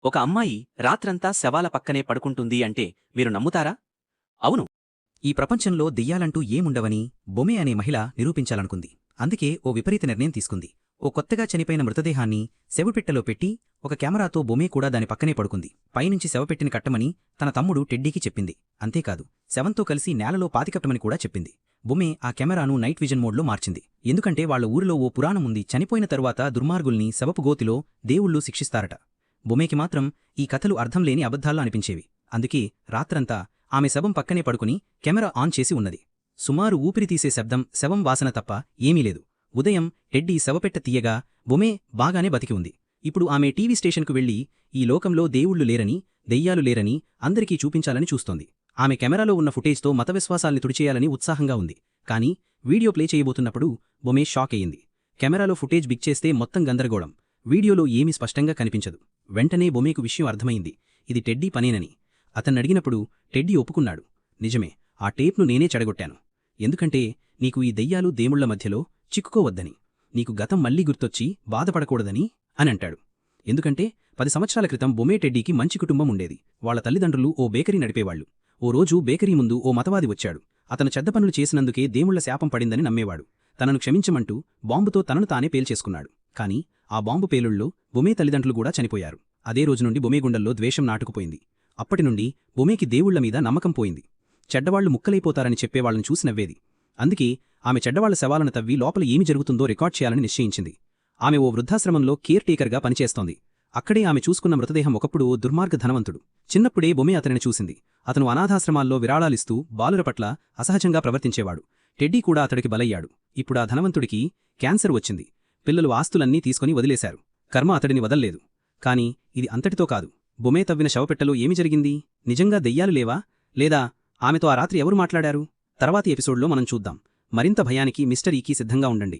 ఒక అమ్మాయి రాత్రంతా శవాల పక్కనే పడుకుంటుంది అంటే మీరు నమ్ముతారా? అవును. ఈ ప్రపంచంలో దెయ్యాలంటూ ఏముండవని బొమే అనే మహిళ నిరూపించాలనుకుంది. అందుకే ఓ విపరీత నిర్ణయం తీసుకుంది. ఓ కొత్తగా చనిపోయిన మృతదేహాన్ని శవపెట్టెలో పెట్టి ఒక కెమెరాతో బొమే కూడా దాని పక్కనే పడుకుంది. పైనుంచి శవపెట్టెని కట్టమని తన తమ్ముడు టెడ్డీకి చెప్పింది. అంతేకాదు, శవంతో కలిసి నేలలో పాతికట్టమని కూడా చెప్పింది. బొమే ఆ కెమెరాను నైట్ విజన్ మోడ్లో మార్చింది. ఎందుకంటే వాళ్ల ఊరిలో ఓ పురాణముంది, చనిపోయిన తరువాత దుర్మార్గుల్ని శవపు గోతిలో దేవుళ్ళు శిక్షిస్తారట. బొమేకి మాత్రం ఈ కథలు అర్థంలేని అబద్ధాల్లో అనిపించేవి. అందుకే రాత్రంతా ఆమె శవం పక్కనే పడుకుని కెమెరా ఆన్ చేసి ఉన్నది. సుమారు ఊపిరి తీసే శబ్దం, శవం వాసన తప్ప ఏమీ లేదు. ఉదయం టెడ్డీ శవపెట్ట తీయగా బొమే బాగానే బతికి ఉంది. ఇప్పుడు ఆమె టీవీ స్టేషన్కు వెళ్లి ఈ లోకంలో దేవుళ్ళు లేరని, దెయ్యాలు లేరని అందరికీ చూపించాలని చూస్తోంది. ఆమె కెమెరాలో ఉన్న ఫుటేజ్తో మతవిశ్వాసాల్ని తుడిచేయాలని ఉత్సాహంగా ఉంది. కానీ వీడియో ప్లే చేయబోతున్నప్పుడు బొమే షాక్ అయ్యింది. కెమెరాలో ఫుటేజ్ బిగ్ చేస్తే మొత్తం గందరగోళం. వీడియోలో ఏమీ స్పష్టంగా కనిపించదు. వెంటనే బొమేకు విషయం అర్థమైంది. ఇది టెడ్డీ పనేనని. అతన్నడిగినప్పుడు టెడ్డీ ఒప్పుకున్నాడు. నిజమే, ఆ టేప్ను నేనే చెడగొట్టాను. ఎందుకంటే నీకు ఈ దెయ్యాలు దేముళ్ల మధ్యలో చిక్కుకోవద్దని, నీకు గతం మళ్లీ గుర్తొచ్చి బాధపడకూడదని అని అంటాడు. ఎందుకంటే 10 సంవత్సరాల క్రితం బొమే టెడ్డీకి మంచి కుటుంబం ఉండేది. వాళ్ల తల్లిదండ్రులు ఓ బేకరీ నడిపేవాళ్లు. ఓ రోజు బేకరీ ముందు ఓ మతవాది వచ్చాడు. అతను చెడ్డ పనులు చేసినందుకే దేముళ్ల శాపం పడిందని నమ్మేవాడు. తనను క్షమించమంటూ బాంబుతో తనను తానే పేల్చేసుకున్నాడు. కాని ఆ బాంబు పేలుళ్లో బొమే తల్లిదండ్రులు కూడా చనిపోయారు. అదే రోజు నుండి బొమే గుండెల్లో ద్వేషం నాటుకుపోయింది. అప్పటినుండి బొమేకి దేవుళ్ల మీద నమ్మకం పోయింది. చెడ్డవాళ్లు ముక్కలైపోతారని చెప్పేవాళ్లను చూసి నవ్వేది. అందుకే ఆమె చెడ్డవాళ్ల శవాలను తవ్వి లోపల ఏమి జరుగుతుందో రికార్డ్ చేయాలని నిశ్చయించింది. ఆమె ఓ వృద్ధాశ్రమంలో కేర్ టేకర్గా పనిచేస్తోంది. అక్కడే ఆమె చూసుకున్న మృతదేహం ఒకప్పుడు ఓ దుర్మార్గ ధనవంతుడు. చిన్నప్పుడే బొమే అతనిని చూసింది. అతను అనాథాశ్రమాల్లో విరాళాలిస్తూ బాలుర పట్ల అసహజంగా ప్రవర్తించేవాడు. టెడ్డీ కూడా అతడికి బలయ్యాడు. ఇప్పుడా ధనవంతుడికి క్యాన్సర్ వచ్చింది. పిల్లలు ఆస్తులన్నీ తీసుకుని వదిలేశారు. కర్మ అతడిని వదల్లేదు. కాని ఇది అంతటితో కాదు. బొమే తవ్విన శవపెట్టెలో ఏమి జరిగింది? నిజంగా దెయ్యాలు లేవా? లేదా ఆమెతో ఆ రాత్రి ఎవరు మాట్లాడారు? తర్వాతి ఎపిసోడ్లో మనం చూద్దాం. మరింత భయానికి మిస్టర్ ఈకి సిద్ధంగా ఉండండి.